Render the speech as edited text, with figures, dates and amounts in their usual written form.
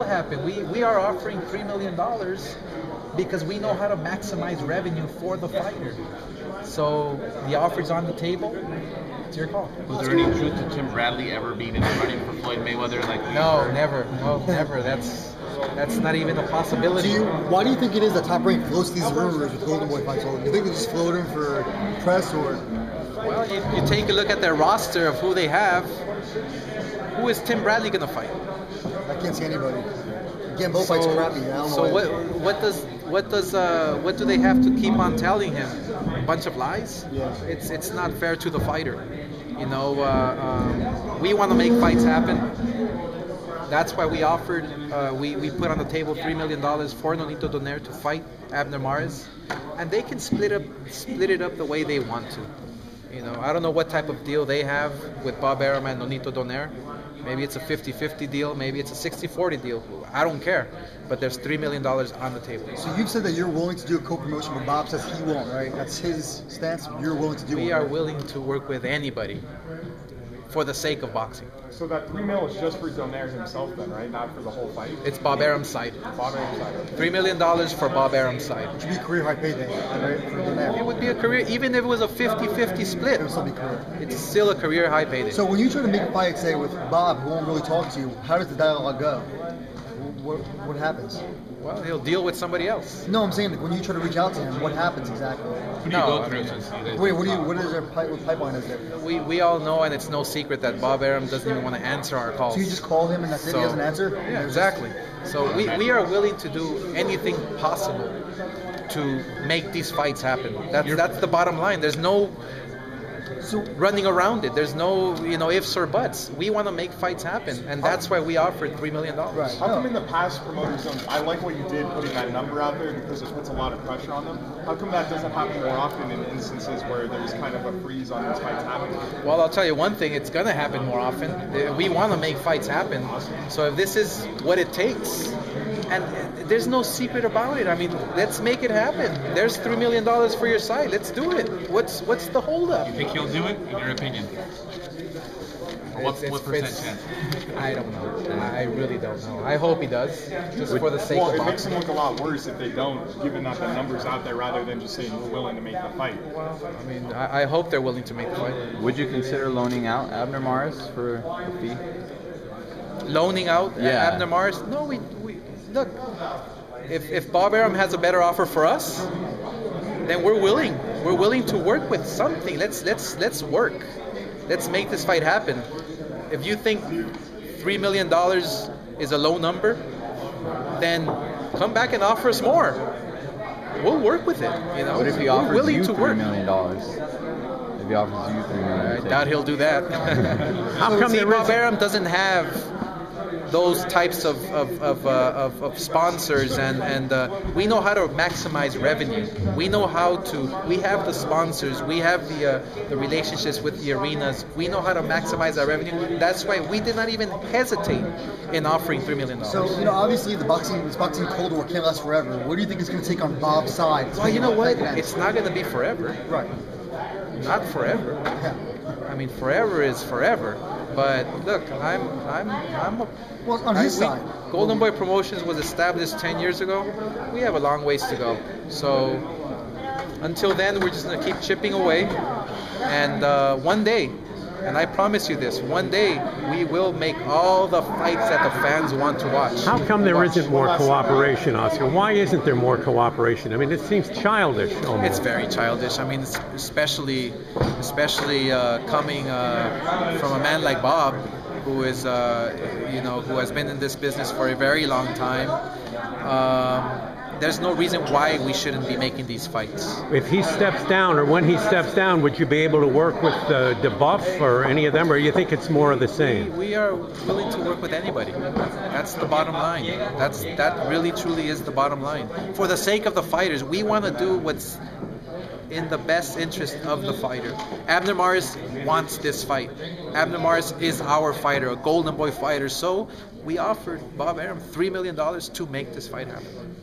Happen. We are offering $3 million because we know how to maximize revenue for the fighter. So the offer's on the table. It's your call. Was there any truth to Tim Bradley ever being in the running for Floyd Mayweather? No, never. No, never. That's not even a possibility. Why do you think it is that Top Rank floats these rumors with Golden Boy fights? Do you think they just float them for press or? Well, you take a look at their roster of who they have. Who is Tim Bradley going to fight? I can't see anybody. Again, both fights crappy. What do they have to keep on telling him? A bunch of lies? Yeah. It's not fair to the fighter. You know, we want to make fights happen. That's why we offered, we put on the table $3 million for Nonito Donaire to fight Abner Mares, and they can split it up the way they want to. You know, I don't know what type of deal they have with Bob Arum and Nonito Donaire. Maybe it's a 50-50 deal. Maybe it's a 60-40 deal. I don't care. But there's $3 million on the table. So you've said that you're willing to do a co-promotion, but Bob says he won't, right? That's his stance. You're willing to do it. We are willing to work with anybody for the sake of boxing. So that $3 million is just for Donaire himself then, right? Not for the whole fight? It's Bob Arum's side. Bob Arum's side. $3 million for Bob Arum's side. Which would be a career high payday, right? For Donaire. It would be a career, even if it was a 50-50 split. It would still be career. It's still a career high payday. So when you try to make a fight, say, with Bob, who won't really talk to you, how does the dialogue go? What happens? Well, he'll deal with somebody else. No, I'm saying, like, when you try to reach out to him, what happens exactly? Who do you go through? Wait, what is their pipeline is there? We all know, and it's no secret, that Bob Arum doesn't even want to answer our calls. So you just call him and that's it? He doesn't answer? Yeah, exactly. So we are willing to do anything possible to make these fights happen. That's the bottom line. There's no running around it. There's no ifs or buts. We want to make fights happen, and that's why we offered $3 million. Right. How come in the past promoters don't? I like what you did putting that number out there because it puts a lot of pressure on them. How come that doesn't happen more often in instances where there's kind of a freeze on these fights happening? Well, I'll tell you one thing. It's going to happen more often. We want to make fights happen. So if this is what it takes, and there's no secret about it. I mean, let's make it happen. There's $3 million for your side. Let's do it. What's the holdup? You think he'll do it, in your opinion? What percent chance? I don't know. I really don't know. I hope he does, just for the sake of boxing. It makes him look a lot worse if they don't, given that the number's out there, rather than just saying we're willing to make the fight. I mean, I hope they're willing to make the fight. Would you consider loaning out Abner Mares for a fee? Loaning out Abner Mares? No, we look. If Bob Arum has a better offer for us, then we're willing. We're willing to work with something. Let's work. Let's make this fight happen. If you think $3 million is a low number, then come back and offer us more. We'll work with it. What if he offers you $3 million? If he offers you $3 million, I doubt he'll do that. How come Bob Arum doesn't have those types of sponsors, and we know how to maximize revenue. We know how to. We have the sponsors. We have the relationships with the arenas. We know how to maximize our revenue. That's why we did not even hesitate in offering $3 million. So obviously this boxing Cold War can't last forever. What do you think it's going to take on Bob's side? Well, you know what? It's not going to be forever. Right. Not forever. Yeah. I mean, forever is forever. But look, well, on his side. Golden Boy Promotions was established 10 years ago. We have a long ways to go. So until then, we're just going to keep chipping away. And one day, and I promise you this, one day we will make all the fights that the fans want to watch. How come there isn't more cooperation, Oscar? Why isn't there more cooperation? I mean, it seems childish almost. It's very childish. I mean, especially coming from a man like Bob, who is who has been in this business for a very long time. There's no reason why we shouldn't be making these fights. If he steps down, or when he steps down, would you be able to work with DeBuff or any of them, or you think it's more of the same? We are willing to work with anybody. That's the bottom line. That really truly is the bottom line. For the sake of the fighters, we want to do what's in the best interest of the fighter. Abner Mares wants this fight. Abner Mares is our fighter, a Golden Boy fighter. So we offered Bob Arum $3 million to make this fight happen.